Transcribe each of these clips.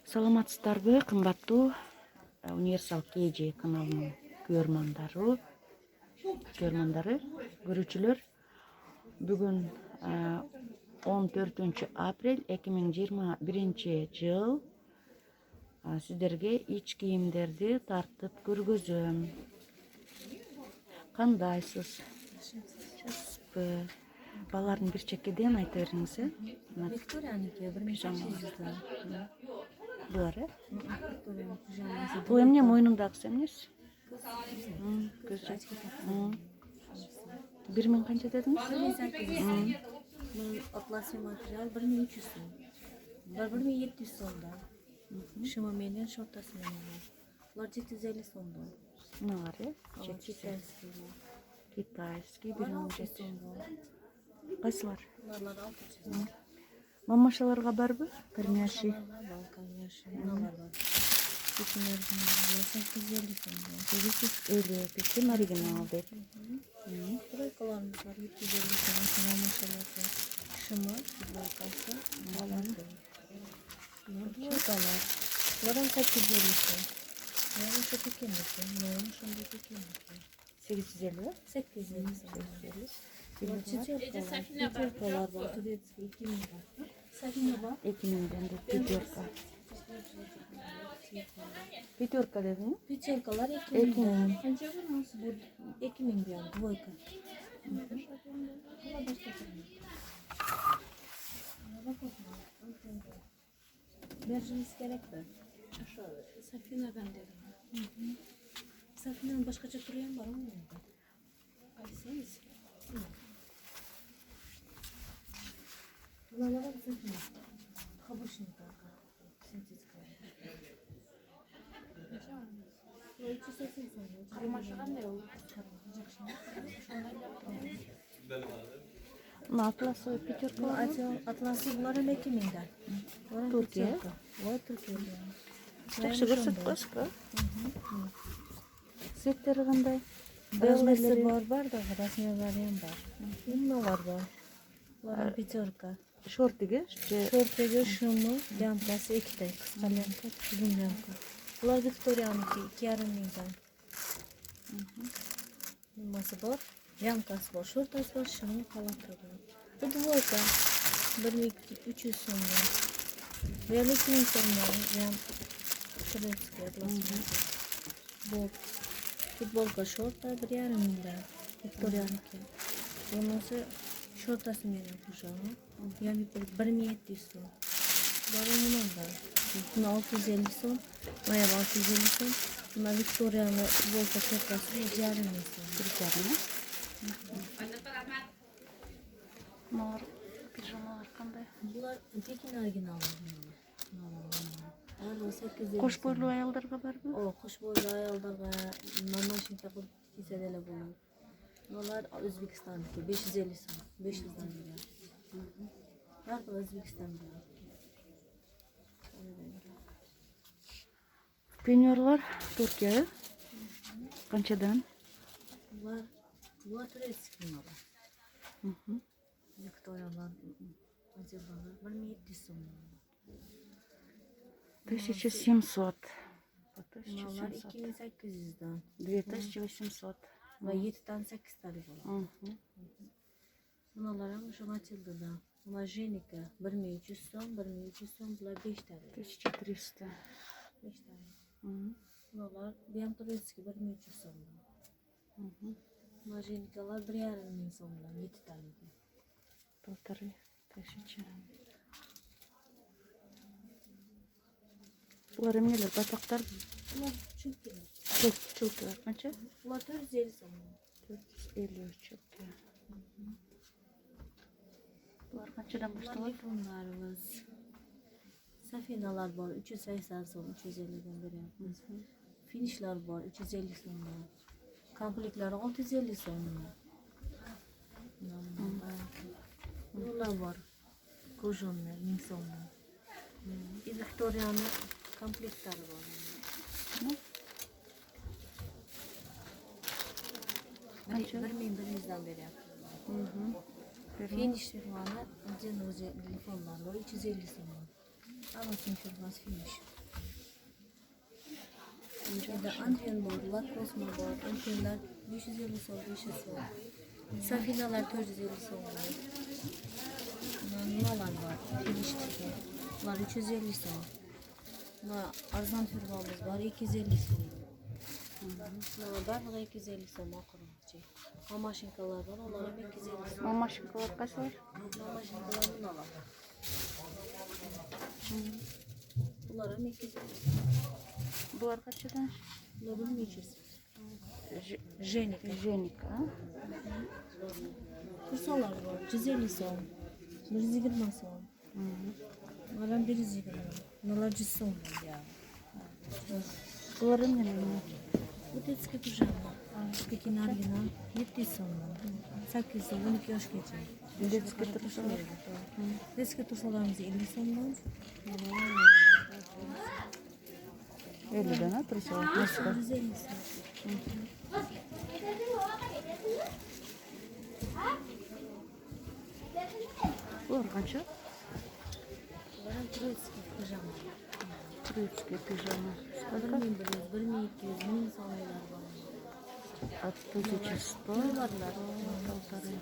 Саламатсыздарбы, кымбаттуу Универсал KG каналынын көрөрмандары, көрүүчүлөр. Бүгүн 14 апрель 2021 жыл. Сиздерге ич кийимдерди тартып көргөзөм. Кандайсыз? Балардын бир чекеден айта бериңиз. Викторияники пижамалар. Булар, Бул эмне мойнуңдагысы эмнеси? Көз ачкы. 1000 канча дедиңиз? 1800. Бул атласый материал 1300 сом. 1700 сомдо. Шыма менен шортасы менен. Булар 750 сомдо. Мыналар, Китайский. китайский 1700 сомдо. Кайсылар? Булар 600. Мамашаларга барбы? Кармяши. Мыналар бар. 850 сомдо. 850 печем оригинал дейт. Тройкаларымыз бар 750 сом. Мамашаларга. Шыма, футболкасы, баларды. Тройкалар. Булардан 850 сом. Булар ошо пекемеси. Мына ошондой пекемеси. 850, 850 сом. Пятеркалар бар. Турецкий 2000 бар. Сабина бар. 2000'den de пятерка. Пятерка dedin mi? Пятеркалар 2000. 2000 биян, двойка. Бержimiz керек бе? Ошо Сафинадан дедим. Сафинадан башкача турган бар го. Кайсыңыз? Булалар Сафина. Хабушника. Синтетика. Atlası pятерка. Атласы булар 2000'den. Türkiye. Вот Türkiye'de. Такшы көрсөт башка. Цветтери кандай? Размеры бар да, размерлери ham бар. Мыналар бар. Булар пятерка. Шортиге? Шортиге шумы, лямкасы экитай, кыска лямка, uzun лямка. Булар Викторияники 2500'den. Nimasi bor, лямкасы бар, шортасы бар, шумы, халаты бар. Bu двойка 1300 so'mdan. Bu 2000 so'mdan. Турецкий атласный. Bu futbolka şorta 1500'den. Viktoriyaniki. Bunisi şortası menen kuşağı. Yani 1700 so'm. Bari bundan. Buna 650 so'm. Baya 650 so'm. Buna Viktoriyani futbolka şortası 1500 so'm. Bunlar pijamalar kандай? Bular tekin orijinal. Koş boylu ayollarga barбы? O, koş boylu ayollarga namazın takıp kiyse dele bulur. Bunlar Özbekistan'daki 550 so'm. 500'den biri. Var da Özbekistan'da. Penyorlar Türkiye. Kançadan? Bunlar Turецкий bunlar. Viktoriyalar, acıbalar, 1700 so'm. 1700. Bunlar 2800'den. 2800. Ve 7'den 8 tane var. Bunlar ama şu açıldı da. Bunlar Jenica 1300 so'm, 1300 so'm, bunlar 5 tane. 1300. 5 tane. Bunlar bir Turецкий 1300 so'm. Bunlar Jenica'lar 1500 so'mdan 7 tane. 1500. Bular emneler, bataqtar? Bunlar çünkü. Çılkılar kança? Bunlar 450 so'm. 450 çılkı. Bular kançadan baştalar? Bunlarımız. Safinalar var 380 so'm, 350'den beri yapmış. Finishler var 350 so'mdan. Komplektler 650 so'mdan. Bunlar var. Kocaman 1000 so'mdan. Viktoriyanın komplektleri var. Kança? 1100'den beri yapıyorlar. Finish firmanı, Cennet telefonlarla 350 so'm. Ama sen firması finish. Endi Anfen bor, Lakrosma bor. Anfenlar 550 so'm, 500 so'm. Safinalar 450 so'm. Nimalar bor? Filishki. Ular 350 so'm. Buna arzon firmamiz bor 250 so'm. Bular barlig'i 250 so'm oxirgi. Mashinkalar bor, ular ham 250 so'm. Mashinkalar qanchalar? Mashinkalar bunalar. Bular ham 250 so'm. Bular qanchadan? Bular 1300. Jenika. Jenika. Kursalar var. 150 so'm. 120 so'm. Bular ham 120. Bular 100 so'm ya. Bular nima? Bu детский pijama. Pekinargina 700 so'm. 8 so'm 12 yoshgacha. Детский tursalar. Детский tursalarimiz 50 so'mdan. 50 dan tursalar. 150 so'm. Bular qancha? Bular ham детский pijama. Турецкий пижама. 1100, 1200, 1000 so'mlar bor. От 1100 полторы.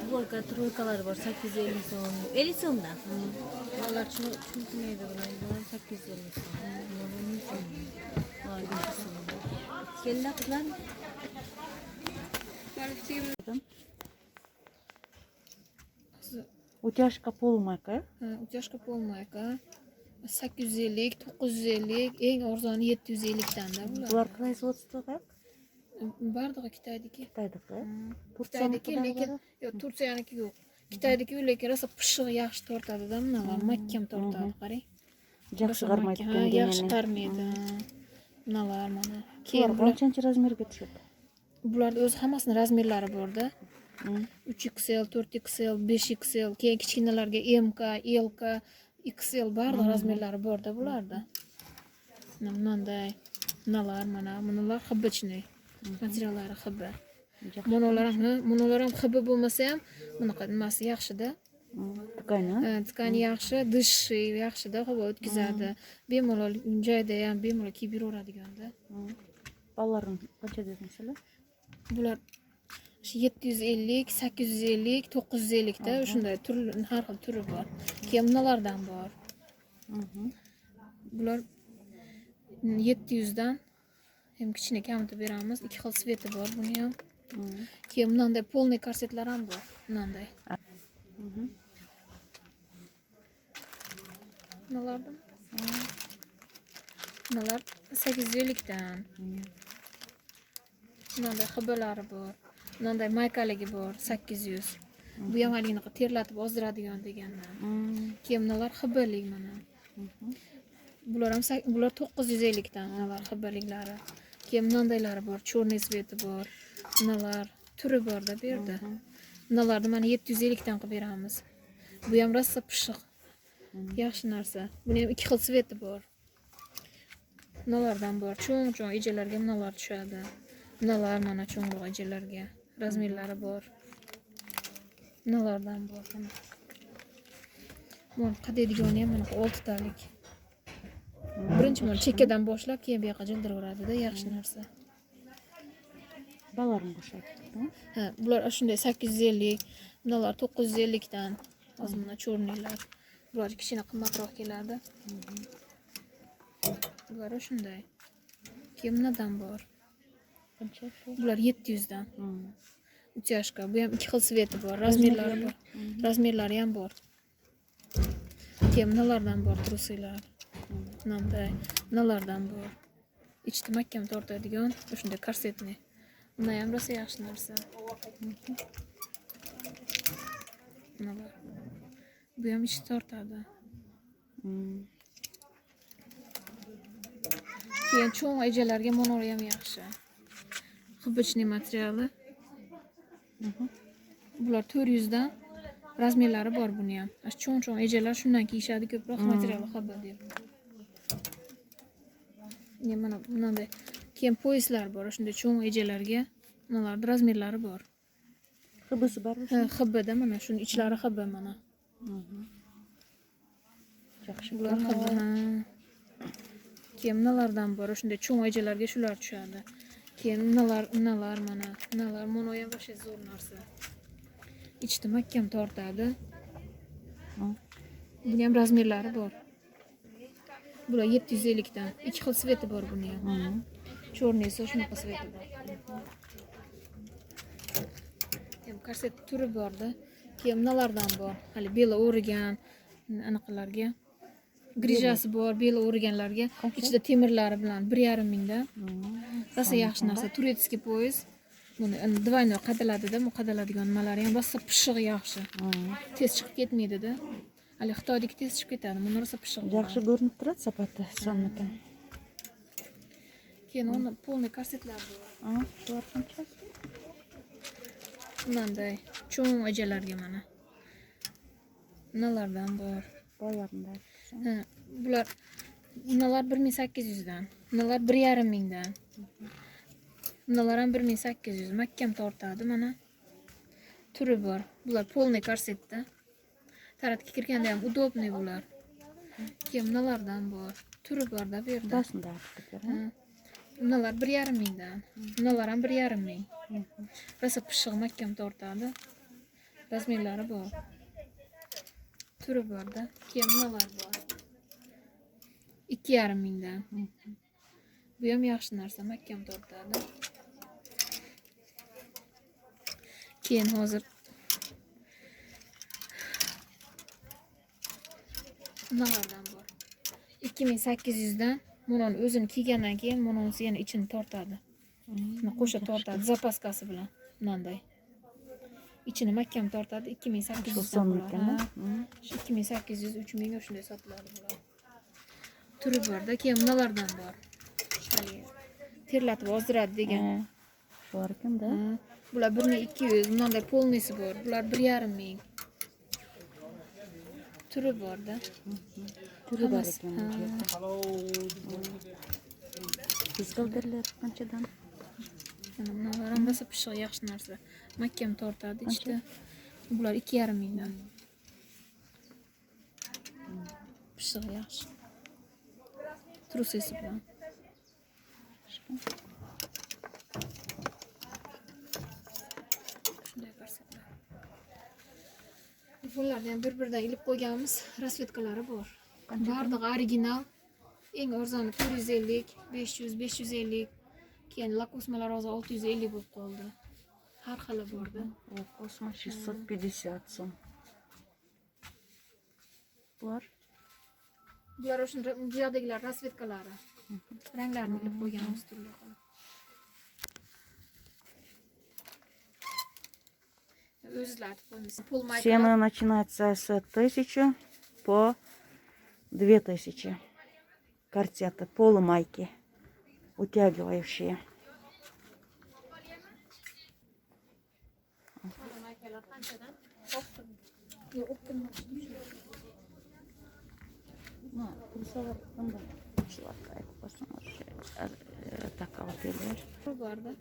Двойка, тройкалар var 850 so'm. 50 so'mdan. Ular tushunmaydi bular. Bular 850 so'm. Bular 1000 so'm. Bular 500 so'm. Keldi qizlar. Утяжка полмайка. Утяжка полмайка 850, 950, eng arzoni 750 dan da bular. Bular производство как? Bardog'i Xitoydagi. Xitoydagi. Xitoydagi lekin yo'q, Turkiyaniki yo'q. Xitoydagi lekin rosa pishiq yaxshi tortadi-da, bunalar mahkam tortadi, qarang. Yaxshi qarmaydi Ha, yaxshi qarmaydi. Bunalar mana. Keyin qancha razmerga tushadi? Bularda o'z hammasini razmerlari bor-da. 3XL, 4XL, 5XL, keyin kichkinalarga MK, LK, XL barda razmerlari bor-da bularda. Bunday bunalar bunalar xibbichni materiallari xibbi. Monolar ham xibbi bo'lmasa ham bunaqa nimasi yaxshi-da. Tkani? Tkani yaxshi, dishi yaxshi-da, havo o'tkazadi. Bemalol joyda ham bemalol kiyib yuraveradigan-da. Bolalarning qancha dedingizlar? Bular 750, 850, 950 da shunday har xil turi bor. Keyin bunalardan bor. Bular 700 dan ham kichkina kamida beramiz. Ikki xil sveti bor buni ham. Keyin bunday polniy korsetlar ham bor. Bunday. Bunalardan. Bunalar 850 dan. Bunday xibbalari bor. Bunday maykaligi bor 800. Bu ham haligi terlatib ozdiradigan degandan. Keyin bunalar xibbalik mana. Bular ham 950 dan bunalar xibbaliklari. Keyin bundaylari bor, chorniy sveti bor. Bunalar turi bor-da bu yerda. Bunalarni mana 750 dan qilib beramiz. Bu ham rosa pishiq. Yaxshi narsa. Buni ham ikki xil sveti bor. Bunalardan bor, cho'ng-cho'ng ejalarga bunalar tushadi. Bunalar mana cho'ngroq ejalarga razmerlari bor. Bunalardan bor mana. Buni qadaydigani ham mana 6 talik. Birinchi mana chekkadan boshlab keyin bu yoqqa jildiraveradi-da, yaxshi narsa. Bolalarni bo'shatdi. Ha, bular shunday 850, bunalar 950 dan. Hozir mana cho'rniylar. Bular kichkina qimmatroq keladi. Bular shunday. Keyin bundan bor. Qancha shu? Bular 700 dan. Утяжка. Bu ham ikki xil sveti bor, razmerlari bor. Razmerlari ham bor. Keyin bunalardan bor trusilar. Bunalardan bor. Ichda mahkam tortadigan, shunday korsetni. Buni ham rosa yaxshi narsa. Bunalar. Bu ham ichda tortadi. Keyin cho'ng ejalarga monor ham yaxshi. Xibbichni materiali. Bular 400 dan. Razmerlari bor buni ham. Cho'ng-cho'ng ejalar shundan kiyishadi, ko'proq materiali xibba deb. Mana bunday keyin poyeslar bor, shunday cho'ng ejalarga. Bularning razmerlari bor. Hibbisi bormi? Ha, hibbada mana shuni ichlari hibba mana. Yaxshi. Bular hibba. Keyin nalardan bor, shunday cho'ng ejalarga shular tushadi. Keyin nalar mana, nalar mono ham boshqa zo'r narsa. İçti mahkam tortadi. Buni ham razmerlari bor. Bular 750 dan. İki xil sveti bor buni ham. Chornesi shunaqa sveti bor. Ham korset turi borda. Keyin nalardan bor. Hali beli o'rigan anaqalarga. Grijasi bor, beli o'riganlarga. İchida temirlari bilan 1,5 mingdan. Rosa yaxshi narsa. Turetskiy poyez. Buni двойной qadaladi-da, bu qadaladigan nimalari ham rosa pishiq yaxshi. Tez chiqib ketmaydi-da. Hali Xitoydagi tez chiqib ketadi. Buni rosa pishiq. Yaxshi ko'rinib turadi sapati sonniki. Keyin uni полный korsetlar bor. Shular qancha? Bunday cho'ng ejalarga mana. Nalardan bor. Boylarında. Bular nalar 1800 dan. Nalar 1,5 mingdan. Nalar ham 1800. Mahkam tortadi mana. Turi bor. Bular полный korsetda. Taratga kirganda ham удобный bular. Keyin nalardan bor. Turi bor-da bu yerda. Dasında artık. Nalar 1,5 mingdan. Nalar ham 1,5 ming. Rosa pishiq mahkam tortadi. Razmerlari bor. Turi bor-da. Keyin nalar bor. 2,5 mingdan. Bu ham yaxshi narsa, mahkam tortadi. Keyin hozir nalardan bor. 2800 dan. Bunun o'zini kiygandan keyin bunisi yana ichini tortadi. Mana qo'sha tortadi zapaskasi bilan. Bunday. İçini mahkam tortadi 2800 dan. 2800, 3000 shunday sotiladi bular. Turi bor-da, keyin nalardan bor. Hali terlatib ozdiradi degan. Shular kimda? Bular 1200, bunday polnisi bor. Bular 1,5 ming. Turi bor-da. Turi bor ekan. Bizgalderlar qanchadan? Bular ham rosa pishiq yaxshi narsa. Mahkam tortadi ichda. Bular 2,5 mingdan. Pishiq yaxshi. Trusesi bilan. Shunday ko'rsatadi. Bularni ham bir-biridan ilib qo'yganmiz, rasvetkalari bor. Bardig'i original. Eng arzoni 450, 500, 550. Keyin lakosmalar hozir 650 bo'lib qoldi. Har xili borda. Kosma 650 so'm. Bular o'sha bu yoqdagilar rasvetkalari. Ranglarini ilib qo'yganmiz turli xil. O'zlar qo'yamiz. Pul mayka. Цены начинаются с 1000 по 2000. Корсеты, полумайки, утягивающие. Maykalar qanchadan? Пульсовар qanday? Shularga посмотри. Такого берер. Borda.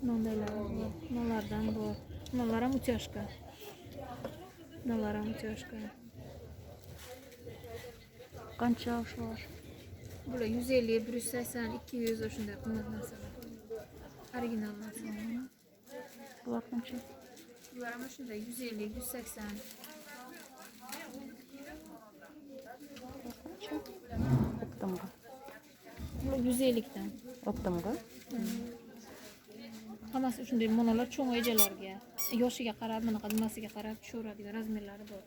Nondaylar bor. Nalardan bor. Nalar ham uchashka. Nalar ham uchashka. Qancha shular? Bular 150, 180, 200 shunday qimmat narsalar. Original narsa. Bular qancha? Bular ham shunday 150, 180. Optimga. Bular 150 dan. Optimga. Hammasi shunday monolar cho'ng ejalarga, yoshiga qarab, bunaqa nimasiga qarab tushiradigan razmerlari bor.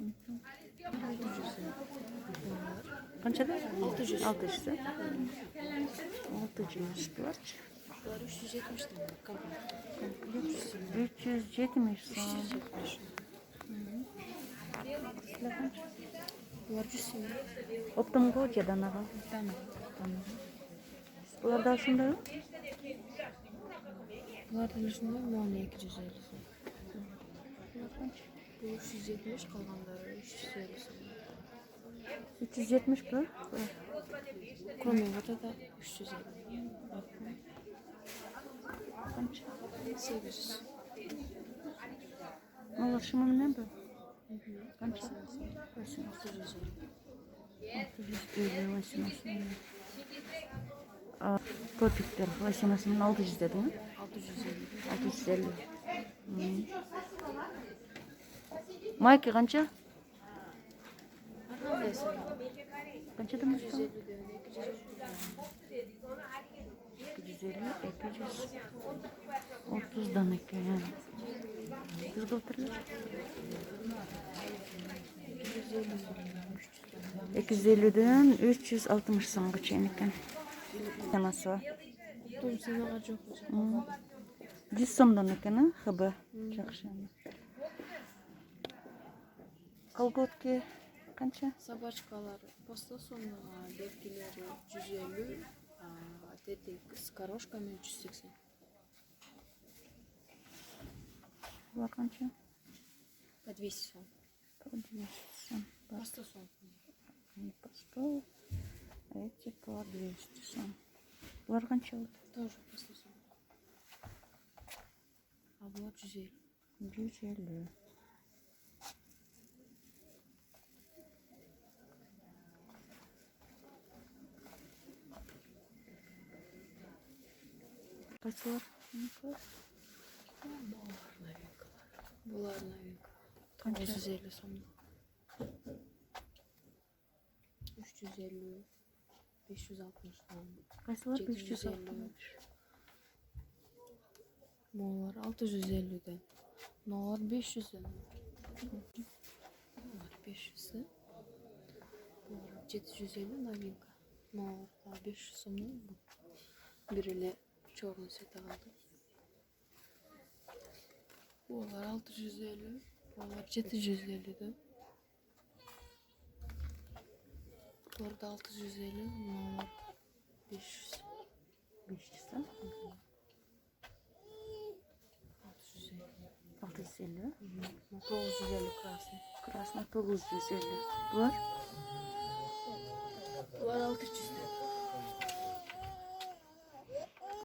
Qanchada? 600. 600. 600 bular. Bular 370 dan. Komplet. 370 so'm. Bular 100 so'm. Optimga o'chadan aval. Bularda shunday. Bular shunday muomala 250 so'm. Bu 370 qolganlari 350 so'm. 370 bu. Кроме вот это 350. Qancha? 800. Ular shimim ne bu? Qancha? 650. 650. 850 Popikler losinasyonun 600 dedi mi? 650. 650. Mayka kança? Neyse. Kança demiş? 150 diyor. 250, 200. 30 demek yani. Kız götürüyor. 250'den 360 so'mga ekan. Namasi var. Dur sana acı okuyacağım. 100 so'mdan ekan, hıbı. Yaxshi. Kolgotki qancha? Собачкалар поста сомнага, белгилери 150, тетик с корошками 380. Bular qancha? По 200 сом. По 200 сом. Поста сом. Не по 100, а эти по 200 сом. Bular qancha? Тоже поста сом. А буlar 150. 150. Kaç var? Буlar новинка. Qancha? 350 сом. 350, 560 сом. Qaysilar 750. 560? Bular 650'den. Bular 500'den. Bular 500'den. Bular 750 новинка. Bular 500 сомнан. Biriyle черный цвета aldı. Bular 650. Bular 750'den. Bular da 650. Bular 500. 500 сом. 650. 650. 950 красный. Krasna 950. Bular